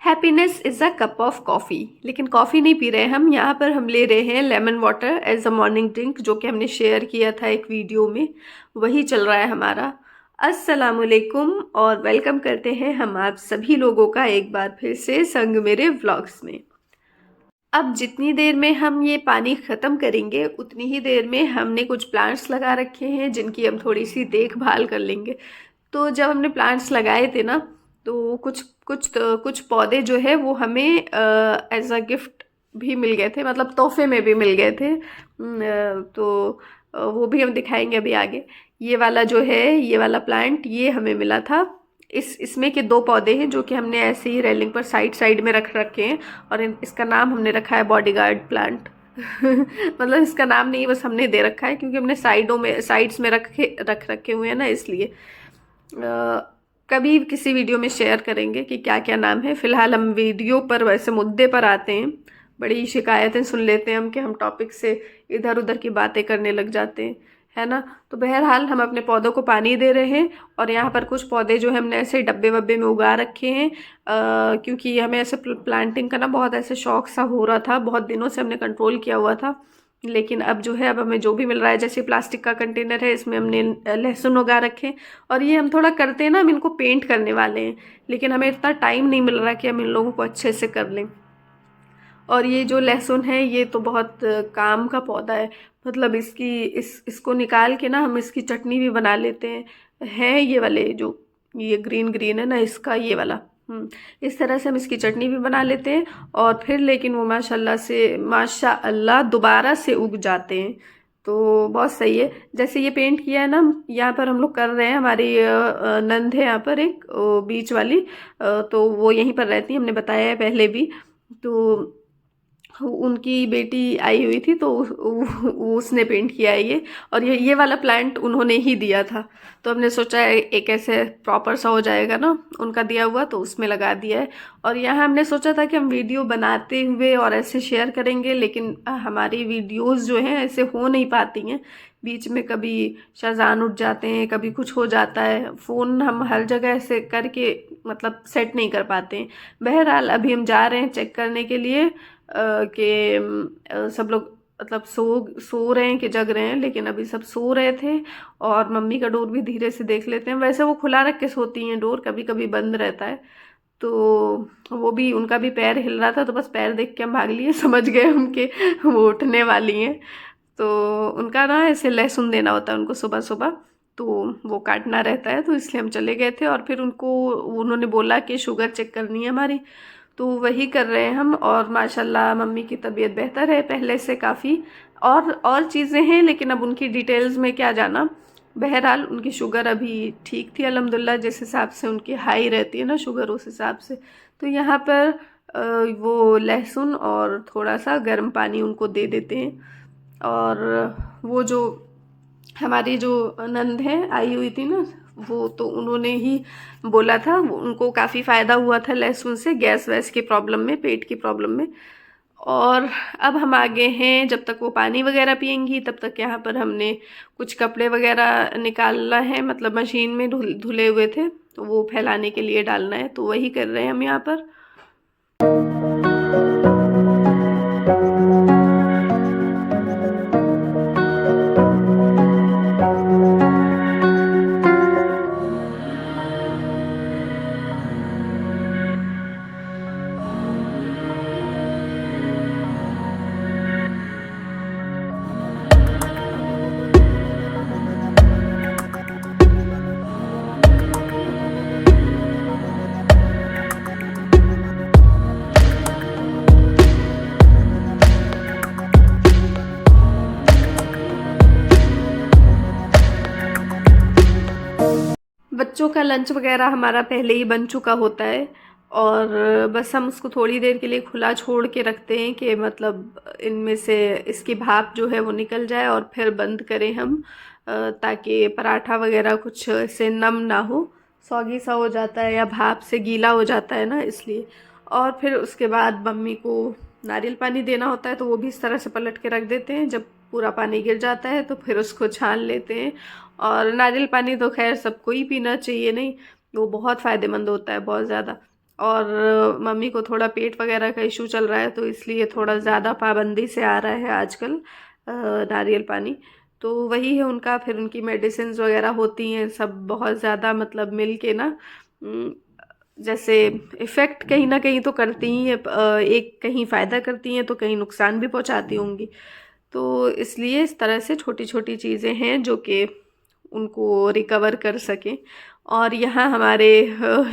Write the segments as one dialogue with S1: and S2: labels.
S1: Happiness is a cup of coffee. लेकिन coffee नहीं पी रहे हम यहाँ पर, हम ले रहे हैं lemon water as a morning drink, जो कि हमने शेयर किया था एक वीडियो में, वही चल रहा है हमारा। अस्सलामुअलैकुम और वेलकम करते हैं हम आप सभी लोगों का एक बार फिर से संग मेरे व्लॉग्स में। अब जितनी देर में हम ये पानी ख़त्म करेंगे उतनी ही देर में हमने कुछ प्लांट्स लगा रखे हैं जिनकी हम थोड़ी सी देखभाल कर लेंगे। तो जब हमने प्लांट्स लगाए थे ना, तो कुछ पौधे जो है वो हमें एज अ गिफ्ट भी मिल गए थे, मतलब तोहफे में भी मिल गए थे। तो वो भी हम दिखाएंगे अभी आगे। ये वाला जो है, ये वाला प्लांट, ये हमें मिला था। इसमें के दो पौधे हैं जो कि हमने ऐसे ही रेलिंग पर साइड साइड में रख रखे हैं, और इसका नाम हमने रखा है बॉडीगार्ड प्लांट। मतलब इसका नाम नहीं, बस हमने दे रखा है क्योंकि हमने साइड्स में रख रखे हुए हैं ना, इसलिए। कभी किसी वीडियो में शेयर करेंगे कि क्या क्या नाम है। फिलहाल हम वीडियो पर, वैसे मुद्दे पर आते हैं। बड़ी शिकायतें सुन लेते हैं हम कि हम टॉपिक से इधर उधर की बातें करने लग जाते हैं, है ना। तो बहरहाल हम अपने पौधों को पानी दे रहे हैं, और यहाँ पर कुछ पौधे जो है हमने ऐसे डब्बे वब्बे में उगा रखे हैं, क्योंकि हमें ऐसे प्लांटिंग का ना बहुत ऐसे शौक सा हो रहा था, बहुत दिनों से हमने कंट्रोल किया हुआ था। लेकिन अब जो है, अब हमें जो भी मिल रहा है, जैसे प्लास्टिक का कंटेनर है, इसमें हमने लहसुन उगा रखे। और ये हम थोड़ा करते हैं ना, हम इनको पेंट करने वाले हैं, लेकिन हमें इतना टाइम नहीं मिल रहा कि हम इन लोगों को अच्छे से कर लें। और ये जो लहसुन है, ये तो बहुत काम का पौधा है। मतलब इसको निकाल के ना हम इसकी चटनी भी बना लेते हैं ये वाले जो, ये ग्रीन ग्रीन है ना, इसका ये वाला। इस तरह से हम इसकी चटनी भी बना लेते हैं। और फिर लेकिन वो माशाअल्लाह दोबारा से उग जाते हैं। तो बहुत सही है। जैसे ये पेंट किया है ना, यहाँ पर हम लोग कर रहे हैं, हमारी नंद है यहाँ पर एक, बीच वाली, तो वो यहीं पर रहती है, हमने बताया है पहले भी। तो उनकी बेटी आई हुई थी, तो उसने पेंट किया है ये। और ये वाला प्लांट उन्होंने ही दिया था, तो हमने सोचा है एक ऐसे प्रॉपर सा हो जाएगा ना उनका दिया हुआ, तो उसमें लगा दिया है। और यहाँ हमने सोचा था कि हम वीडियो बनाते हुए और ऐसे शेयर करेंगे, लेकिन हमारी वीडियोस जो हैं ऐसे हो नहीं पाती हैं। बीच में कभी शाहजहान उठ जाते हैं, कभी कुछ हो जाता है, फ़ोन हम हर जगह ऐसे करके मतलब सेट नहीं कर पाते हैं। बहरहाल अभी हम जा रहे हैं चेक करने के लिए कि सब लोग मतलब सो रहे हैं कि जग रहे हैं। लेकिन अभी सब सो रहे थे, और मम्मी का डोर भी धीरे से देख लेते हैं। वैसे वो खुला रख के सोती हैं डोर, कभी कभी बंद रहता है। तो वो भी, उनका भी पैर हिल रहा था, तो बस पैर देख के हम भाग लिए, समझ गए हम कि वो उठने वाली हैं। तो उनका ना ऐसे लहसुन देना होता है उनको सुबह सुबह, तो वो काटना रहता है, तो इसलिए हम चले गए थे। और फिर उन्होंने बोला कि शुगर चेक करनी है हमारी, तो वही कर रहे हैं हम। और माशाल्लाह मम्मी की तबीयत बेहतर है पहले से काफ़ी। और चीज़ें हैं, लेकिन अब उनकी डिटेल्स में क्या जाना। बहरहाल उनकी शुगर अभी ठीक थी अल्हम्दुलिल्लाह, जिस हिसाब से उनकी हाई रहती है ना शुगर, उस हिसाब से। तो यहाँ पर वो लहसुन और थोड़ा सा गर्म पानी उनको दे देते हैं। और वो जो हमारी जो नंद है आई हुई थी ना, वो तो उन्होंने ही बोला था, उनको काफ़ी फ़ायदा हुआ था लहसुन से, गैस वैस की प्रॉब्लम में, पेट की प्रॉब्लम में। और अब हम आगे हैं, जब तक वो पानी वगैरह पियेंगी तब तक यहाँ पर हमने कुछ कपड़े वगैरह निकालना है, मतलब मशीन में धुले हुए थे, तो वो फैलाने के लिए डालना है, तो वही कर रहे हैं हम यहाँ पर। बच्चों का लंच वगैरह हमारा पहले ही बन चुका होता है, और बस हम उसको थोड़ी देर के लिए खुला छोड़ के रखते हैं कि मतलब इनमें से इसकी भाप जो है वो निकल जाए, और फिर बंद करें हम, ताकि पराठा वगैरह कुछ ऐसे नम ना हो, सौगी सा हो जाता है या भाप से गीला हो जाता है ना, इसलिए। और फिर उसके बाद मम्मी को नारियल पानी देना होता है, तो वो भी इस तरह से पलट के रख देते हैं। जब पूरा पानी गिर जाता है तो फिर उसको छान लेते हैं। और नारियल पानी तो खैर सबको ही पीना चाहिए, नहीं, वो बहुत फ़ायदेमंद होता है, बहुत ज़्यादा। मम्मी को थोड़ा पेट वगैरह का इशू चल रहा है, तो इसलिए थोड़ा ज़्यादा पाबंदी से आ रहा है आजकल नारियल पानी। तो वही है उनका, फिर उनकी मेडिसिन्स वगैरह होती हैं सब बहुत ज़्यादा, मतलब मिल के ना उम, जैसे इफ़ेक्ट कहीं ना कहीं तो करती ही है, एक कहीं फ़ायदा करती हैं तो कहीं नुकसान भी पहुंचाती होंगी। तो इसलिए इस तरह से छोटी छोटी चीज़ें हैं जो कि उनको रिकवर कर सकें। और यहाँ हमारे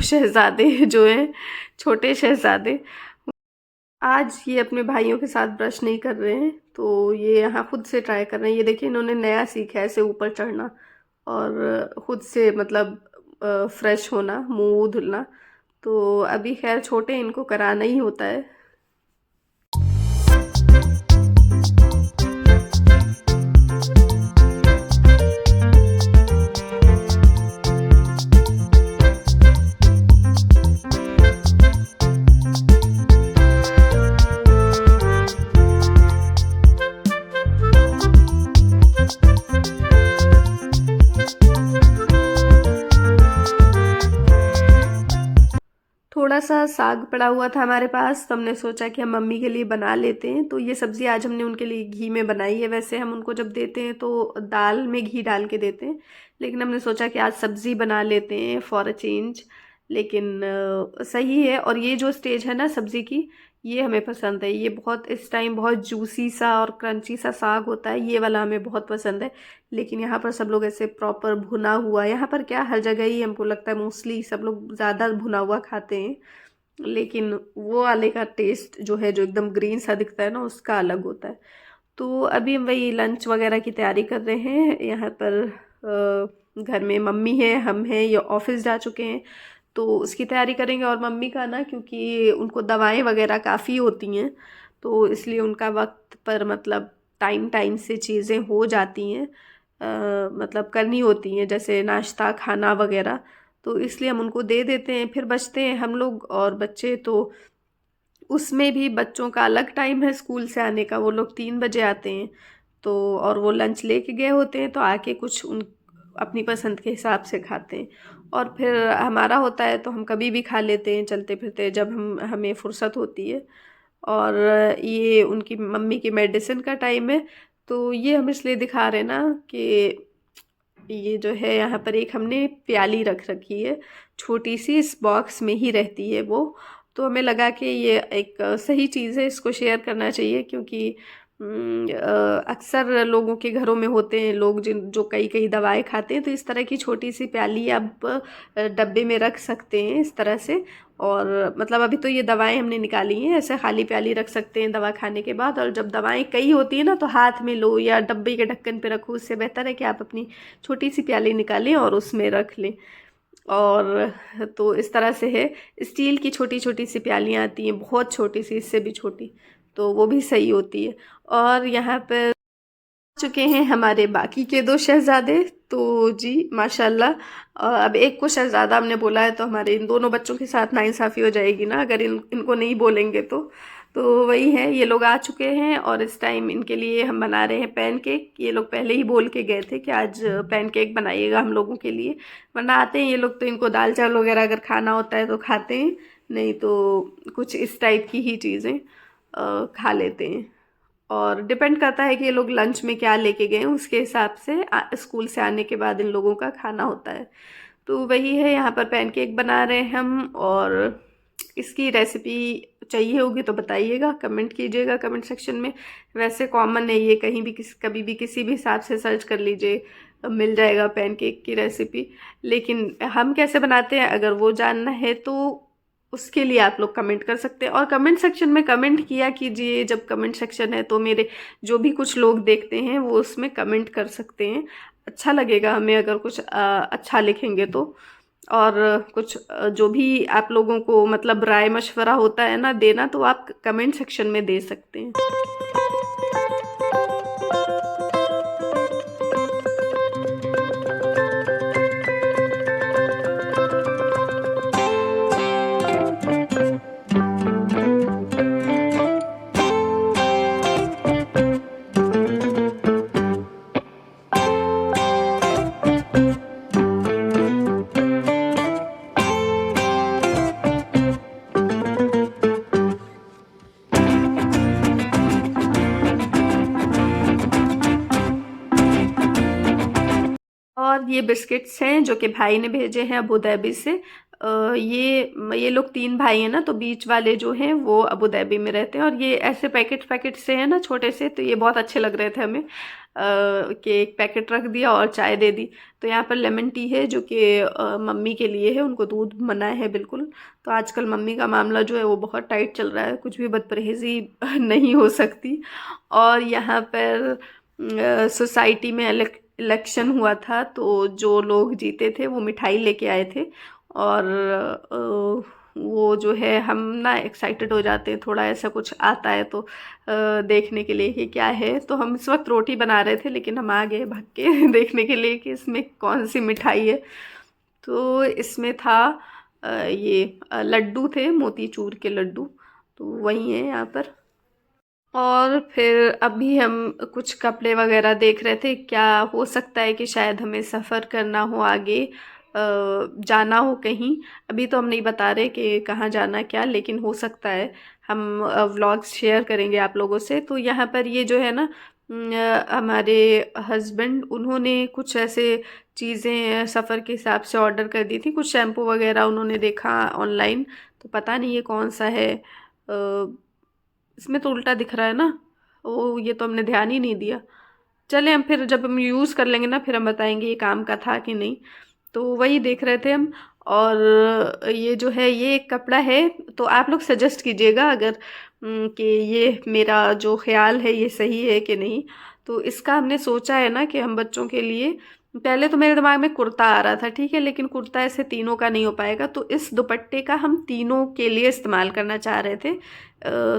S1: शहज़ादे जो हैं, छोटे शहज़ादे, आज ये अपने भाइयों के साथ ब्रश नहीं कर रहे हैं, तो ये यहाँ खुद से ट्राई कर रहे हैं। ये देखिए इन्होंने नया सीखा है ऐसे ऊपर चढ़ना और खुद से मतलब फ्रेश होना, मुंह धुलना। तो अभी खैर छोटे, इनको कराना ही होता है। थोड़ा सा साग पड़ा हुआ था हमारे पास, तो हमने सोचा कि हम मम्मी के लिए बना लेते हैं। तो ये सब्ज़ी आज हमने उनके लिए घी में बनाई है। वैसे हम उनको जब देते हैं तो दाल में घी डाल के देते हैं, लेकिन हमने सोचा कि आज सब्ज़ी बना लेते हैं फॉर अ चेंज। लेकिन सही है। और ये जो स्टेज है ना सब्ज़ी की, ये हमें पसंद है। ये बहुत इस टाइम बहुत जूसी सा और क्रंची सा साग होता है, ये वाला हमें बहुत पसंद है। लेकिन यहाँ पर सब लोग ऐसे प्रॉपर भुना हुआ, यहाँ पर क्या हर जगह ही हमको लगता है मोस्टली सब लोग ज़्यादा भुना हुआ खाते हैं, लेकिन वो वाले का टेस्ट जो है, जो एकदम ग्रीन सा दिखता है ना, उसका अलग होता है। तो अभी हम वही लंच वगैरह की तैयारी कर रहे हैं। यहाँ पर घर में मम्मी है, हम हैं, ये ऑफिस जा चुके हैं, तो उसकी तैयारी करेंगे। और मम्मी का ना, क्योंकि उनको दवाएं वगैरह काफ़ी होती हैं, तो इसलिए उनका वक्त पर मतलब टाइम टाइम से चीज़ें हो जाती हैं, मतलब करनी होती हैं, जैसे नाश्ता खाना वगैरह। तो इसलिए हम उनको दे देते हैं, फिर बचते हैं हम लोग और बच्चे। तो उसमें भी बच्चों का अलग टाइम है स्कूल से आने का, वो लोग 3 बजे आते हैं। तो और वो लंच लेके गए होते हैं, तो आके कुछ उन अपनी पसंद के हिसाब से खाते हैं। और फिर हमारा होता है तो हम कभी भी खा लेते हैं चलते फिरते, जब हमें फुर्सत होती है। और ये उनकी मम्मी की मेडिसिन का टाइम है, तो ये हम इसलिए दिखा रहे हैं ना कि ये जो है यहाँ पर एक हमने प्याली रख रखी है छोटी सी, इस बॉक्स में ही रहती है वो। तो हमें लगा कि ये एक सही चीज़ है, इसको शेयर करना चाहिए, क्योंकि अक्सर लोगों के घरों में होते हैं लोग जिन जो कई कई दवाएं खाते हैं, तो इस तरह की छोटी सी प्याली आप डब्बे में रख सकते हैं इस तरह से। और मतलब अभी तो ये दवाएं हमने निकाली हैं, ऐसे खाली प्याली रख सकते हैं दवा खाने के बाद। और जब दवाएं कई होती है ना, तो हाथ में लो या डब्बे के ढक्कन पे रखो, उससे बेहतर है कि आप अपनी छोटी सी प्याली निकालें और उसमें रख लें। और तो इस तरह से है। स्टील की छोटी छोटी सी प्यालियाँ आती हैं, बहुत छोटी सी, इससे भी छोटी, तो वो भी सही होती है। और यहाँ पर चुके हैं हमारे बाकी के 2 शहजादे, तो जी माशाल्लाह। अब एक को शहजादा हमने बोला है, तो हमारे इन दोनों बच्चों के साथ नाइंसाफ़ी हो जाएगी ना अगर इनको नहीं बोलेंगे तो वही है, ये लोग आ चुके हैं और इस टाइम इनके लिए हम बना रहे हैं पैनकेक। ये लोग पहले ही बोल के गए थे कि आज पैनकेक बनाइएगा हम लोगों के लिए, वरना आते हैं ये लोग तो इनको दाल चावल वगैरह अगर खाना होता है तो खाते हैं, नहीं तो कुछ इस टाइप की ही चीज़ें खा लेते हैं। और डिपेंड करता है कि ये लोग लंच में क्या लेके गए हैं, उसके हिसाब से स्कूल से आने के बाद इन लोगों का खाना होता है। तो वही है, यहाँ पर पैनकेक बना रहे हैं हम। और इसकी रेसिपी चाहिए होगी तो बताइएगा, कमेंट कीजिएगा कमेंट सेक्शन में। वैसे कॉमन है ये, कहीं भी कभी भी किसी भी हिसाब से सर्च कर लीजिए, मिल जाएगा पैनकेक की रेसिपी। लेकिन हम कैसे बनाते हैं अगर वो जानना है तो उसके लिए आप लोग कमेंट कर सकते हैं। और कमेंट सेक्शन में कमेंट किया कीजिए, जब कमेंट सेक्शन है तो मेरे जो भी कुछ लोग देखते हैं वो उसमें कमेंट कर सकते हैं। अच्छा लगेगा हमें अगर कुछ अच्छा लिखेंगे तो। और कुछ जो भी आप लोगों को मतलब राय मशवरा होता है ना देना, तो आप कमेंट सेक्शन में दे सकते हैं। और ये बिस्किट्स हैं जो कि भाई ने भेजे हैं अबू धाबी से। ये लोग 3 भाई हैं ना, तो बीच वाले जो हैं वो अबू धाबी में रहते हैं। और ये ऐसे पैकेट से हैं ना, छोटे से, तो ये बहुत अच्छे लग रहे थे हमें, कि एक पैकेट रख दिया और चाय दे दी। तो यहाँ पर लेमन टी है जो कि मम्मी के लिए है, उनको दूध मना है बिल्कुल। तो आजकल मम्मी का मामला जो है वो बहुत टाइट चल रहा है, कुछ भी बदपरहेज़ी नहीं हो सकती। और यहाँ पर सोसाइटी में इलेक्शन हुआ था, तो जो लोग जीते थे वो मिठाई लेके आए थे। और वो जो है, हम ना एक्साइटेड हो जाते हैं थोड़ा, ऐसा कुछ आता है तो देखने के लिए कि क्या है। तो हम इस वक्त रोटी बना रहे थे, लेकिन हम आ गए भाग के देखने के लिए कि इसमें कौन सी मिठाई है। तो इसमें था ये लड्डू थे, मोतीचूर के लड्डू, तो वही है यहाँ पर। और फिर अभी हम कुछ कपड़े वगैरह देख रहे थे, क्या हो सकता है कि शायद हमें सफ़र करना हो आगे, जाना हो कहीं। अभी तो हम नहीं बता रहे कि कहाँ जाना क्या, लेकिन हो सकता है। हम व्लॉग्स शेयर करेंगे आप लोगों से। तो यहाँ पर ये जो है ना, हमारे हस्बैंड, उन्होंने कुछ ऐसे चीज़ें सफ़र के हिसाब से ऑर्डर कर दी थी। कुछ शैम्पू वगैरह उन्होंने देखा ऑनलाइन, तो पता नहीं ये कौन सा है। इसमें तो उल्टा दिख रहा है ना, ओ ये तो हमने ध्यान ही नहीं दिया। चले, हम फिर जब हम यूज़ कर लेंगे ना, फिर हम बताएंगे ये काम का था कि नहीं। तो वही देख रहे थे हम। और ये जो है, ये एक कपड़ा है, तो आप लोग सजेस्ट कीजिएगा अगर कि ये मेरा जो ख्याल है ये सही है कि नहीं। तो इसका हमने सोचा है ना कि हम बच्चों के लिए, पहले तो मेरे दिमाग में कुर्ता आ रहा था, ठीक है, लेकिन कुर्ता ऐसे तीनों का नहीं हो पाएगा, तो इस दुपट्टे का हम तीनों के लिए इस्तेमाल करना चाह रहे थे।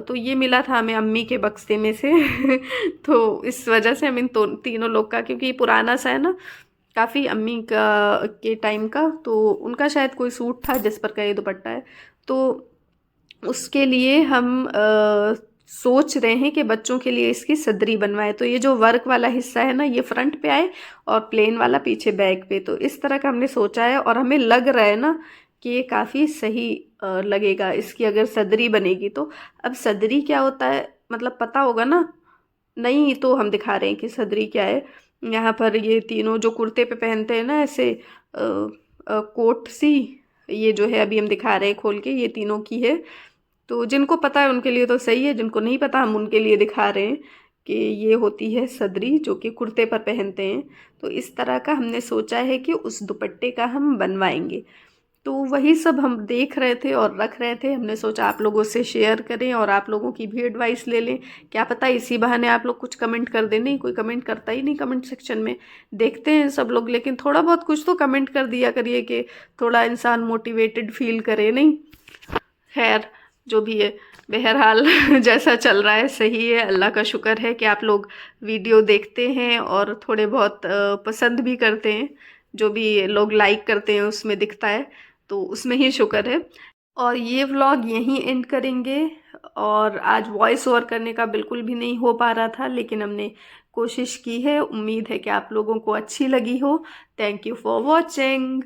S1: तो ये मिला था हमें अम्मी के बक्से में से तो इस वजह से हम इन तीनों लोग का, क्योंकि ये पुराना सा है ना काफ़ी, अम्मी का के टाइम का, तो उनका शायद कोई सूट था जिस पर का ये दुपट्टा है। तो उसके लिए हम सोच रहे हैं कि बच्चों के लिए इसकी सदरी बनवाए। तो ये जो वर्क वाला हिस्सा है ना, ये फ्रंट पे आए और प्लेन वाला पीछे बैक पे, तो इस तरह का हमने सोचा है। और हमें लग रहा है ना कि ये काफ़ी सही लगेगा इसकी अगर सदरी बनेगी तो। अब सदरी क्या होता है, मतलब पता होगा ना, नहीं तो हम दिखा रहे हैं कि सदरी क्या है। यहाँ पर ये तीनों जो कुर्ते पे पहनते हैं ना ऐसे कोट सी, ये जो है अभी हम दिखा रहे हैं खोल के, ये तीनों की है। तो जिनको पता है उनके लिए तो सही है, जिनको नहीं पता हम उनके लिए दिखा रहे हैं कि ये होती है सदरी, जो कि कुर्ते पर पहनते हैं। तो इस तरह का हमने सोचा है कि उस दुपट्टे का हम बनवाएंगे। तो वही सब हम देख रहे थे और रख रहे थे, हमने सोचा आप लोगों से शेयर करें और आप लोगों की भी एडवाइस ले लें। क्या पता इसी बहाने आप लोग कुछ कमेंट कर दें। नहीं, कोई कमेंट करता ही नहीं कमेंट सेक्शन में, देखते हैं सब लोग, लेकिन थोड़ा बहुत कुछ तो कमेंट कर दिया करिए कि थोड़ा इंसान मोटिवेटेड फील करे। नहीं, खैर जो भी है, बहरहाल जैसा चल रहा है सही है, अल्लाह का शुक्र है कि आप लोग वीडियो देखते हैं और थोड़े बहुत पसंद भी करते हैं। जो भी लोग लाइक करते हैं उसमें दिखता है, तो उसमें ही शुक्र है। और ये व्लॉग यहीं एंड करेंगे। और आज वॉइस ओवर करने का बिल्कुल भी नहीं हो पा रहा था, लेकिन हमने कोशिश की है। उम्मीद है कि आप लोगों को अच्छी लगी हो। Thank you for watching.